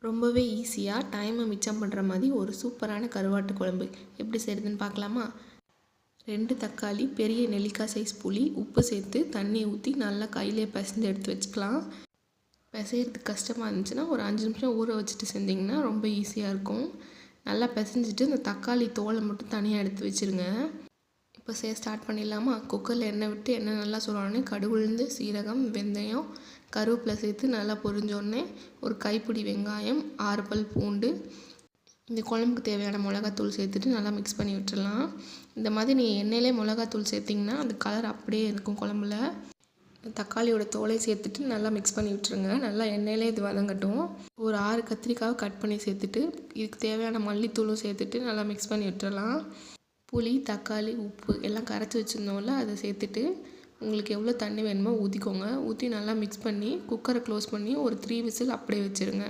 ரொம்பவே ஈஸியாக டைமை மிச்சம் பண்ணுற மாதிரி ஒரு சூப்பரான கருவாட்டு குழம்பு எப்படி செய்கிறதுன்னு பார்க்கலாமா? 2 தக்காளி, பெரிய நெல்லிக்காய் சைஸ் புளி, உப்பு சேர்த்து தண்ணியை ஊற்றி நல்லா கையிலே பிசைஞ்சு எடுத்து வச்சுக்கலாம். பிசைகிறதுக்கு கஷ்டமாக இருந்துச்சுன்னா ஒரு 5 நிமிஷம் ஊற வச்சுட்டு செஞ்சிங்கன்னா ரொம்ப ஈஸியாக இருக்கும். நல்லா பிசைஞ்சிட்டு இந்த தக்காளி தோலை மட்டும் தனியாக எடுத்து வச்சுருங்க. இப்போ ஸ்டார்ட் பண்ணிடலாமா? குக்கரில் எண்ணெய் விட்டு எண்ணெய் நல்லா சுடனே கடுகு, உளுந்து, சீரகம், வெந்தயம், கருவேப்பிலை சேர்த்து நல்லா பொரிஞ்சோடனே ஒரு கைப்பிடி வெங்காயம், 6 பல் பூண்டு, இந்த குழம்புக்கு தேவையான மிளகாத்தூள் சேர்த்துட்டு நல்லா மிக்ஸ் பண்ணி விட்டுடலாம். இந்த மாதிரி நீங்கள் எண்ணெயிலே மிளகாத்தூள் சேர்த்திங்கன்னா அந்த கலர் அப்படியே இருக்கும் குழம்புல. தக்காளியோட தோலை சேர்த்துட்டு நல்லா மிக்ஸ் பண்ணி விட்டுருங்க. நல்லா எண்ணெயிலே இது வதங்கட்டும். ஒரு 6 கத்திரிக்காவை கட் பண்ணி சேர்த்துட்டு இதுக்கு தேவையான மல்லித்தூளும் சேர்த்துட்டு நல்லா மிக்ஸ் பண்ணி விட்டுறலாம். புளி, தக்காளி, உப்பு எல்லாம் கரைச்சி வச்சுருந்தோம்ல அதை சேர்த்துட்டு உங்களுக்கு எவ்வளோ தண்ணி வேணுமோ ஊற்றிக்கோங்க. ஊற்றி நல்லா மிக்ஸ் பண்ணி குக்கரை க்ளோஸ் பண்ணி ஒரு 3 விசில் அப்படியே வச்சுருங்க.